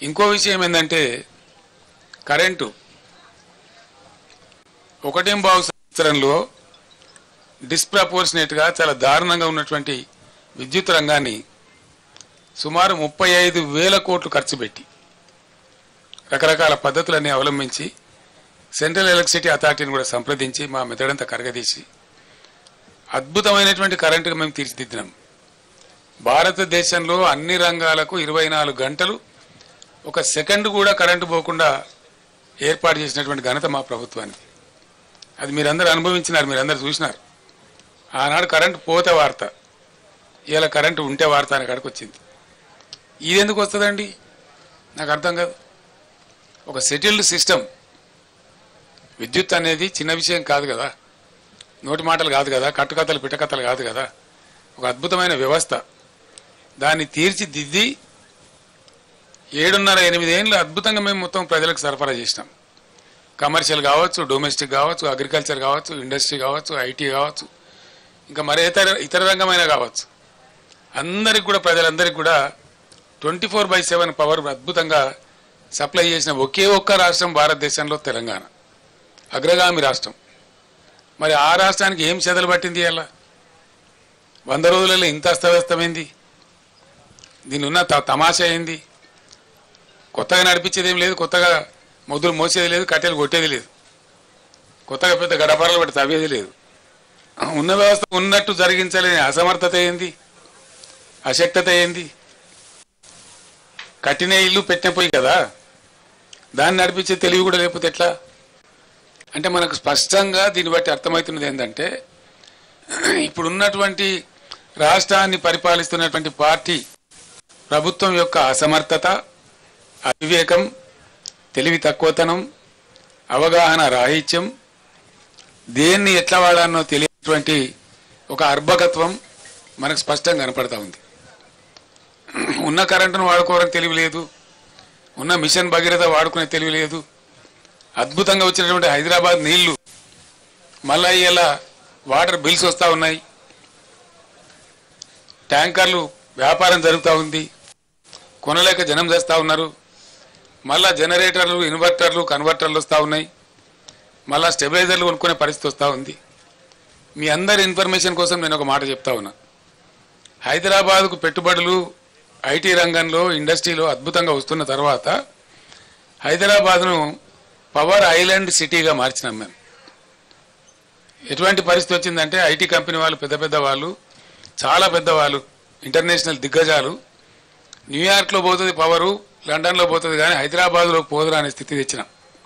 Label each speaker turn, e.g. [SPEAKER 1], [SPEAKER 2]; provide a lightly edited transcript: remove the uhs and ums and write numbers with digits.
[SPEAKER 1] ఇంకో విషయం ఏంటంటే కరెంటు 1.5 సంవత్సరంలో డిస్ప్రపోర్షనేట్గా చాలా దారుణంగా ఉన్నటువంటి విద్యుత్ రంగాన్ని సుమారు 35,000 కోట్లు ఖర్చు పెట్టి రకరకాల పద్ధతులన్నీ అవలంబించి సెంట్రల్ ఎలక్ట్రిసిటీ అథారిటీని కూడా సంప్రదించి మా మెదడంతా కరగదీసి అద్భుతమైనటువంటి కరెంటుగా మేము తీర్చిదిద్దినాం. భారతదేశంలో అన్ని రంగాలకు 24 గంటలు ఒక సెకండ్ కూడా కరెంటు పోకుండా ఏర్పాటు చేసినటువంటి ఘనత మా ప్రభుత్వానికి. అది మీరందరూ అనుభవించినారు, మీరందరూ చూసినారు. ఆనాడు కరెంటు పోతే వార్త, ఇలా కరెంటు ఉంటే వార్త అనే కాడికి వచ్చింది. ఇది ఎందుకు వస్తుందండి నాకు అర్థం కాదు. ఒక సెటిల్డ్ సిస్టమ్. విద్యుత్ అనేది చిన్న విషయం కాదు కదా, నోటి మాటలు కాదు కదా, కట్టుకథలు పిట్టకథలు కాదు కదా. ఒక అద్భుతమైన వ్యవస్థ. దాన్ని తీర్చిదిద్ది 7.5-8 ఏళ్ళు అద్భుతంగా మేము మొత్తం ప్రజలకు సరఫరా చేసినాం. కమర్షియల్ కావచ్చు, డొమెస్టిక్ కావచ్చు, అగ్రికల్చర్ కావచ్చు, ఇండస్ట్రీ కావచ్చు, ఐటీ కావచ్చు, ఇంకా మరే ఇతర రంగమైనా కావచ్చు. అందరికి కూడా ప్రజలందరికీ కూడా 24/7 పవర్ అద్భుతంగా సప్లై చేసిన ఒకే ఒక్క రాష్ట్రం భారతదేశంలో తెలంగాణ, అగ్రగామి రాష్ట్రం. మరి ఆ రాష్ట్రానికి ఏం చెదలు పట్టింది? అలా 100 రోజులలో ఇంత అస్తవ్యస్తమైంది. దీని ఉన్న తమాషా ఏంది? కొత్తగా నడిపించేది ఏం లేదు, కొత్తగా మొదలు మోసేది లేదు, కట్టెలు కొట్టేది లేదు, కొత్తగా పెద్ద గడపరలు పెట్టి తవ్వేది లేదు. ఉన్న వ్యవస్థ ఉన్నట్టు జరిగించలేని అసమర్థత ఏంది, అశక్తత ఏంది? కట్టిన ఇల్లు పెట్టిన పోయి కదా, దాన్ని నడిపించే తెలివి కూడా లేకపోతే ఎట్లా? అంటే మనకు స్పష్టంగా దీన్ని బట్టి అర్థమవుతున్నది ఏంటంటే, ఇప్పుడున్నటువంటి రాష్ట్రాన్ని పరిపాలిస్తున్నటువంటి పార్టీ ప్రభుత్వం యొక్క అసమర్థత, అవివేకం, తెలివి తక్కువతనం, అవగాహన రాహిత్యం, దేన్ని ఎట్లా వాడానో తెలియనటువంటి ఒక అర్భకత్వం మనకు స్పష్టంగా కనపడతా ఉంది. ఉన్న కరెంటును వాడుకోవడానికి తెలివి లేదు, ఉన్న మిషన్ భగీరథ వాడుకునే తెలివి లేదు. అద్భుతంగా వచ్చినటువంటి హైదరాబాద్ నీళ్లు మళ్ళా ఇలా వాటర్ బిల్స్ వస్తూ ఉన్నాయి, ట్యాంకర్లు వ్యాపారం జరుగుతూ ఉంది, కొనలేక జనం చేస్తూ ఉన్నారు. మళ్ళా జనరేటర్లు, ఇన్వర్టర్లు, కన్వర్టర్లు వస్తూ ఉన్నాయి, మళ్ళా స్టెబిలైజర్లు కొనుక్కునే పరిస్థితి వస్తూ ఉంది. మీ అందరి ఇన్ఫర్మేషన్ కోసం నేను ఒక మాట చెప్తా ఉన్నా. హైదరాబాద్కు పెట్టుబడులు ఐటీ రంగంలో, ఇండస్ట్రీలో అద్భుతంగా వస్తున్న తర్వాత హైదరాబాద్ను పవర్ ఐలాండ్ సిటీగా మార్చినాం మేము. ఎటువంటి పరిస్థితి వచ్చిందంటే ఐటీ కంపెనీ వాళ్ళు, పెద్ద పెద్ద వాళ్ళు, చాలా పెద్దవాళ్ళు, ఇంటర్నేషనల్ దిగ్గజాలు, న్యూయార్క్లో పోతుంది పవరు, లండన్లో పోతుంది కానీ హైదరాబాద్లో పోదురా అనే స్థితి తెచ్చినాం.